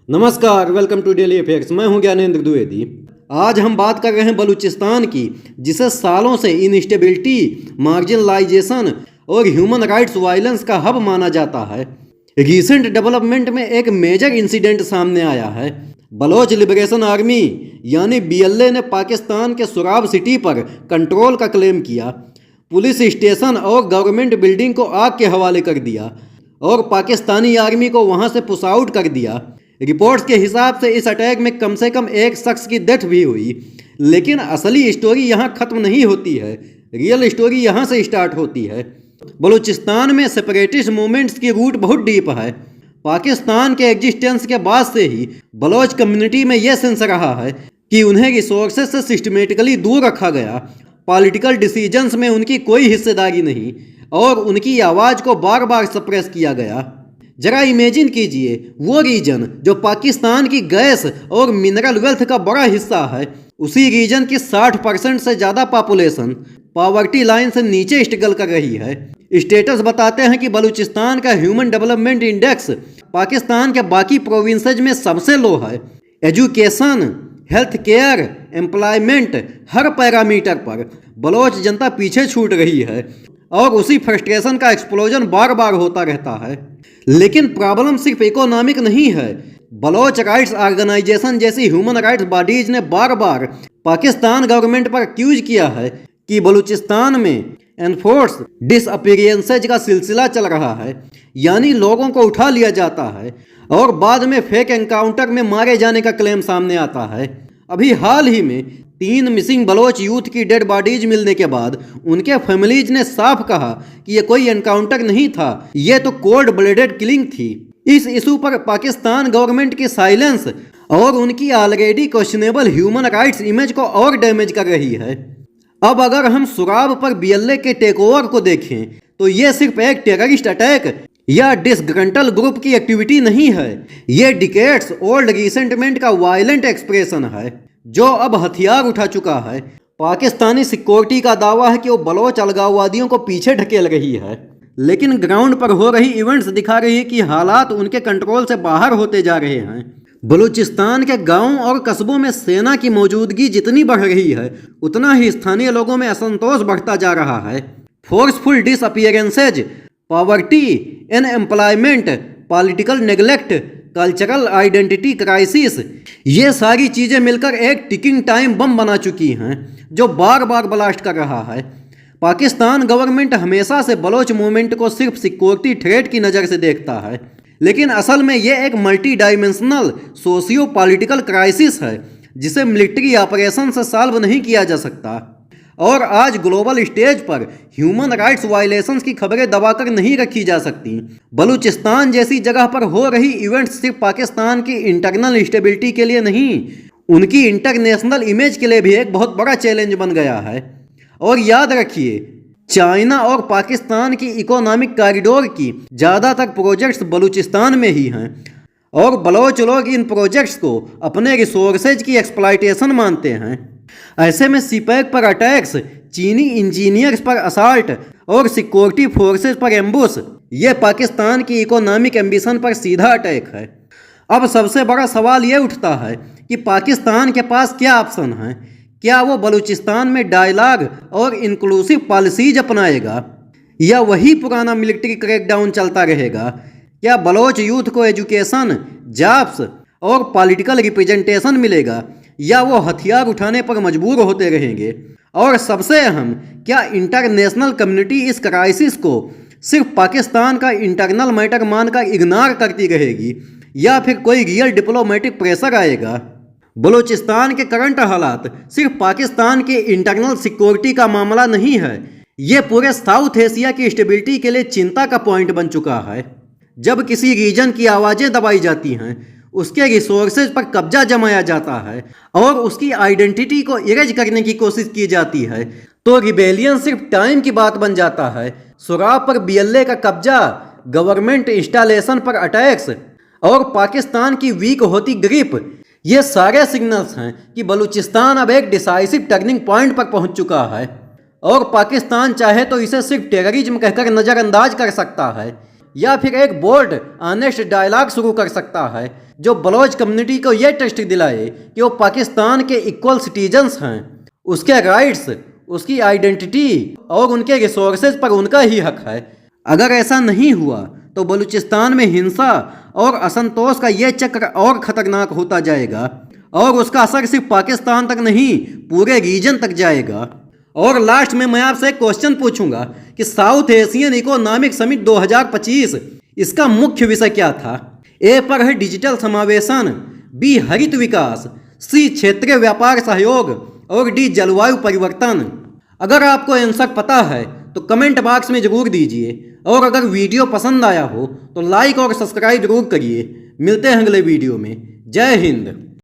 नमस्कार, welcome to daily effects. मैं हूं ज्ञानेंद्र द्विवेदी। आज हम बात कर रहे हैं बलूचिस्तान की, जिसे सालों से इनस्टेबिलिटी, मार्जिनलाइजेशन और ह्यूमन राइट्स वायलेंस का हब माना जाता है। रिसेंट डेवलपमेंट में एक मेजर इंसिडेंट सामने आया है। बलोच लिबरेशन आर्मी यानी BLA ने पाकिस्तान के सुराब सिटी पर कंट्रोल का क्लेम किया, पुलिस स्टेशन और गवर्नमेंट बिल्डिंग को आग के हवाले कर दिया और पाकिस्तानी आर्मी को वहां से पुश आउट कर दिया। रिपोर्ट्स के हिसाब से इस अटैक में कम से कम एक शख्स की डेथ भी हुई। लेकिन असली स्टोरी यहाँ खत्म नहीं होती है, रियल स्टोरी यहाँ से स्टार्ट होती है। बलूचिस्तान में सेपरेटिस्ट मूवमेंट्स की रूट बहुत डीप है। पाकिस्तान के एग्जिस्टेंस के बाद से ही बलोच कम्युनिटी में यह सेंस रहा है कि उन्हें रिसोर्सेज से सिस्टमेटिकली दूर रखा गया, पॉलिटिकल डिसीजंस में उनकी कोई हिस्सेदारी नहीं और उनकी आवाज़ को बार बार सप्रेस किया गया। जरा इमेजिन कीजिए, वो रीजन जो पाकिस्तान की गैस और मिनरल वेल्थ का बड़ा हिस्सा है, उसी रीजन की 60% से ज़्यादा पॉपुलेशन पॉवर्टी लाइन से नीचे स्ट्रगल कर रही है। स्टेटस बताते हैं कि बलूचिस्तान का ह्यूमन डेवलपमेंट इंडेक्स पाकिस्तान के बाकी प्रोविंसेज में सबसे लो है। एजुकेशन, हेल्थ केयर, एम्प्लॉयमेंट, हर पैरामीटर पर बलोच जनता पीछे छूट रही है और उसी फ्रस्ट्रेशन का एक्सप्लोजन बार बार होता रहता है। लेकिन प्रॉब्लम सिर्फ इकोनॉमिक नहीं है। बलोच राइट्स ऑर्गेनाइजेशन जैसी ह्यूमन राइट्स बॉडीज ने बार बार पाकिस्तान गवर्नमेंट पर एक्यूज किया है कि बलूचिस्तान में एनफोर्स डिसअपीयरेंसेज का सिलसिला चल रहा है, यानी लोगों को उठा लिया जाता है और बाद में फेक एनकाउंटर में मारे जाने का क्लेम सामने आता है। अभी हाल ही में 3 मिसिंग बलोच यूथ की डेड बॉडीज मिलने के बाद उनके फैमिलीज ने साफ कहा कि ये कोई एनकाउंटर नहीं था, ये तो कोल्ड ब्लडेड किलिंग थी। इस इशू पर पाकिस्तान गवर्नमेंट की साइलेंस और उनकी already questionable human rights image को और डैमेज कर रही है। अब अगर हम सुराब पर BLA के टेक ओवर को देखें तो ये सिर्फ एक टेररिस्ट अटैक या डिसग्रंटल ग्रुप की एक्टिविटी नहीं है, ये डिकेड्स ओल्ड रिसेंटमेंट का वायलेंट एक्सप्रेशन है जो अब हथियार उठा चुका है। पाकिस्तानी सिक्योरिटी का दावा है कि वो बलोच अलगाववादियों को पीछे ढकेल रही है, लेकिन ग्राउंड पर हो रही इवेंट्स दिखा रही है कि हालात उनके कंट्रोल से बाहर होते जा रहे हैं। बलूचिस्तान के गांवों और कस्बों में सेना की मौजूदगी जितनी बढ़ रही है, उतना ही स्थानीय लोगों में असंतोष बढ़ता जा रहा है। Forceful disappearances, poverty, unemployment, political neglect, cultural identity crisis, ये सारी चीज़ें मिलकर एक टिकिंग टाइम बम बना चुकी हैं जो बार बार ब्लास्ट कर रहा है। पाकिस्तान गवर्नमेंट हमेशा से बलोच मूवमेंट को सिर्फ सिक्योरिटी थ्रेट की नज़र से देखता है, लेकिन असल में ये एक multi dimensional socio political crisis है जिसे मिलिट्री ऑपरेशन से सॉल्व नहीं किया जा सकता। और आज ग्लोबल स्टेज पर ह्यूमन राइट्स वायलेशंस की खबरें दबाकर नहीं रखी जा सकती। बलूचिस्तान जैसी जगह पर हो रही इवेंट्स सिर्फ पाकिस्तान की इंटरनल स्टेबिलिटी के लिए नहीं, उनकी इंटरनेशनल इमेज के लिए भी एक बहुत बड़ा चैलेंज बन गया है। और याद रखिए, चाइना और पाकिस्तान की इकोनॉमिक कॉरिडोर की ज़्यादातर प्रोजेक्ट्स बलूचिस्तान में ही हैं और बलोच लोग इन प्रोजेक्ट्स को अपने रिसोर्सेज की एक्सप्लॉयटेशन मानते हैं। ऐसे में सीपैक पर अटैक्स, चीनी इंजीनियर्स पर असाल्ट और सिक्योरिटी फोर्सेस पर एम्बुश, ये पाकिस्तान की इकोनॉमिक एम्बिशन पर सीधा अटैक है। अब सबसे बड़ा सवाल ये उठता है कि पाकिस्तान के पास क्या ऑप्शन है। क्या वो बलूचिस्तान में डायलॉग और इंक्लूसिव पॉलिसीज अपनाएगा या वही पुराना मिलिट्री क्रैकडाउन चलता रहेगा? क्या बलोच यूथ को एजुकेशन, जॉब्स और पॉलिटिकल रिप्रेजेंटेशन मिलेगा या वो हथियार उठाने पर मजबूर होते रहेंगे? और सबसे अहम, क्या इंटरनेशनल कम्युनिटी इस क्राइसिस को सिर्फ पाकिस्तान का इंटरनल मैटर मानकर इग्नोर करती रहेगी या फिर कोई रियल डिप्लोमेटिक प्रेशर आएगा? बलूचिस्तान के करंट हालात सिर्फ पाकिस्तान की इंटरनल सिक्योरिटी का मामला नहीं है, ये पूरे साउथ एशिया की स्टेबिलिटी के लिए चिंता का पॉइंट बन चुका है। जब किसी रीजन की आवाज़ें दबाई जाती हैं, उसके रिसोर्सेज पर कब्जा जमाया जाता है और उसकी आइडेंटिटी को इरेज करने की कोशिश की जाती है, तो रिबेलियन सिर्फ टाइम की बात बन जाता है। सुराब पर BLA का कब्जा, गवर्नमेंट इंस्टॉलेशन पर अटैक्स और पाकिस्तान की वीक होती ग्रिप, ये सारे सिग्नल्स हैं कि बलूचिस्तान अब एक डिसाइसिव टर्निंग पॉइंट पर पहुंच चुका है और पाकिस्तान चाहे तो इसे सिर्फ टेररिज्म कहकर नज़रअंदाज कर सकता है या फिर एक बोल्ड ऑनेस्ट डायलॉग शुरू कर सकता है जो बलोच कम्युनिटी को यह टेस्ट दिलाए कि वो पाकिस्तान के इक्वल सिटीजन्स हैं, उसके राइट्स, उसकी आइडेंटिटी और उनके रिसोर्सेज पर उनका ही हक है। अगर ऐसा नहीं हुआ तो बलूचिस्तान में हिंसा और असंतोष का यह चक्र और खतरनाक होता जाएगा और उसका असर सिर्फ पाकिस्तान तक नहीं पूरे रीजन तक जाएगा। और लास्ट में मैं आपसे एक क्वेश्चन पूछूंगा कि साउथ एशियन इकोनॉमिक समिट 2025 इसका मुख्य विषय क्या था? ए पर है डिजिटल समावेशन, बी हरित विकास, सी क्षेत्रीय व्यापार सहयोग और डी जलवायु परिवर्तन। अगर आपको आंसर पता है तो कमेंट बॉक्स में जरूर दीजिए और अगर वीडियो पसंद आया हो तो लाइक और सब्सक्राइब जरूर करिए। मिलते हैं अगले वीडियो में। जय हिंद।